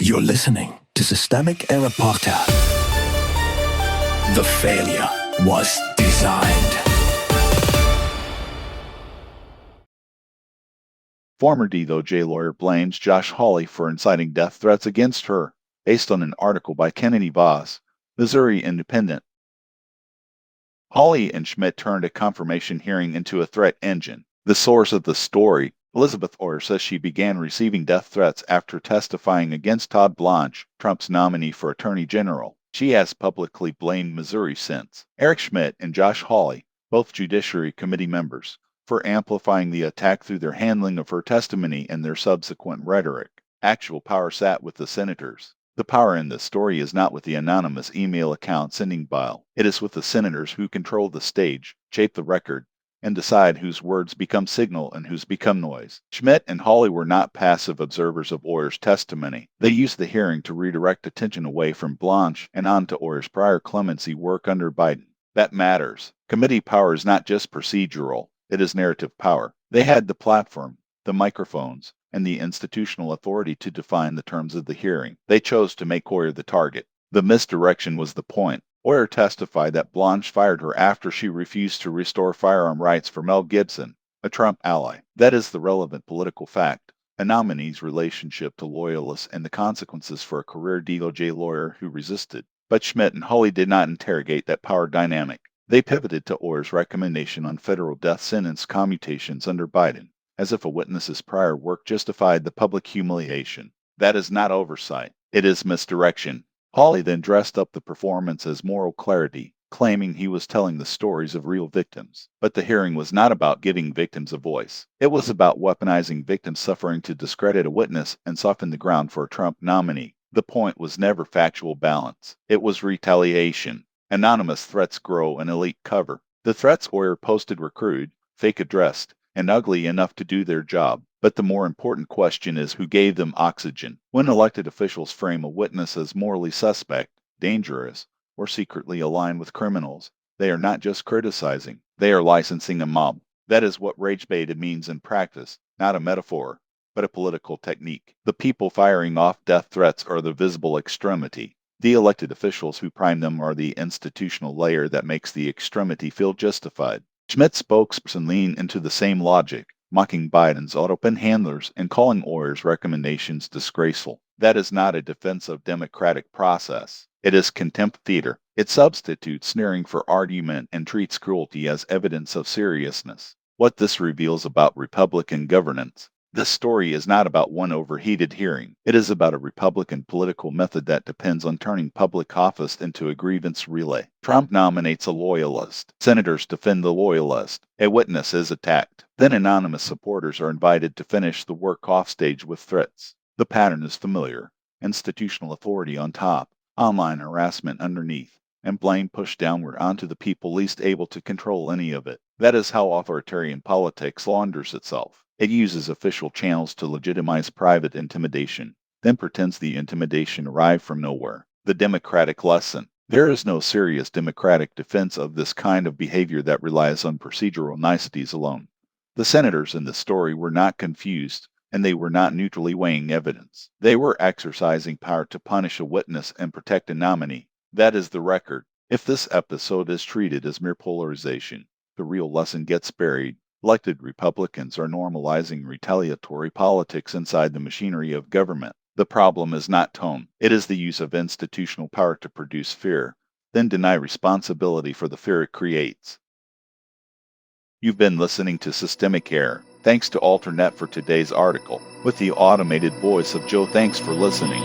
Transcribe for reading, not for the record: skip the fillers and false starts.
You're listening to Systemic Error Podcast. The failure was designed. Former DOJ lawyer blames Josh Hawley for inciting death threats against her, based on an article by Kennedy Voss, Missouri Independent. Hawley and Schmitt turned a confirmation hearing into a threat engine. The source of the story, Elizabeth Oyer, says she began receiving death threats after testifying against Todd Blanche, Trump's nominee for Attorney General. She has publicly blamed Missouri Sens, Schmitt and Josh Hawley, both Judiciary Committee members, for amplifying the attack through their handling of her testimony and their subsequent rhetoric. Actual power sat with the senators. The power in this story is not with the anonymous email account sending bile. It is with the senators who control the stage, shape the record, and decide whose words become signal and whose become noise. Schmitt and Hawley were not passive observers of Oyer's testimony. They used the hearing to redirect attention away from Blanche and on to Oyer's prior clemency work under Biden. That matters. Committee power is not just procedural, it is narrative power. They had the platform, the microphones, and the institutional authority to define the terms of the hearing. They chose to make Oyer the target. The misdirection was the point. Oyer testified that Blanche fired her after she refused to restore firearm rights for Mel Gibson, a Trump ally. That is the relevant political fact, a nominee's relationship to loyalists and the consequences for a career DOJ lawyer who resisted. But Schmitt and Hawley did not interrogate that power dynamic. They pivoted to Oyer's recommendation on federal death sentence commutations under Biden, as if a witness's prior work justified the public humiliation. That is not oversight. It is misdirection. Hawley then dressed up the performance as moral clarity, claiming he was telling the stories of real victims. But the hearing was not about giving victims a voice. It was about weaponizing victims' suffering to discredit a witness and soften the ground for a Trump nominee. The point was never factual balance. It was retaliation. Anonymous threats grow in elite cover. The threats Oyer posted were crude, fake addressed, and ugly enough to do their job. But the more important question is who gave them oxygen. When elected officials frame a witness as morally suspect, dangerous, or secretly aligned with criminals, they are not just criticizing, they are licensing a mob. That is what rage-baited means in practice, not a metaphor, but a political technique. The people firing off death threats are the visible extremity. The elected officials who prime them are the institutional layer that makes the extremity feel justified. Schmitt's spokesperson leaned into the same logic, mocking Biden's auto-pen handlers and calling Oyer's recommendations disgraceful. That is not a defense of democratic process. It is contempt theater. It substitutes sneering for argument and treats cruelty as evidence of seriousness. What this reveals about Republican governance. This story is not about one overheated hearing. It is about a Republican political method that depends on turning public office into a grievance relay. Trump nominates a loyalist. Senators defend the loyalist. A witness is attacked. Then anonymous supporters are invited to finish the work offstage with threats. The pattern is familiar. Institutional authority on top, online harassment underneath, and blame pushed downward onto the people least able to control any of it. That is how authoritarian politics launders itself. It uses official channels to legitimize private intimidation, then pretends the intimidation arrived from nowhere. The democratic lesson. There is no serious democratic defense of this kind of behavior that relies on procedural niceties alone. The senators in this story were not confused, and they were not neutrally weighing evidence. They were exercising power to punish a witness and protect a nominee. That is the record. If this episode is treated as mere polarization, the real lesson gets buried. Elected Republicans are normalizing retaliatory politics inside the machinery of government. The problem is not tone. It is the use of institutional power to produce fear, then deny responsibility for the fear it creates. You've been listening to Systemic Error. Thanks to AlterNet for today's article, with the automated voice of Joe. Thanks for listening.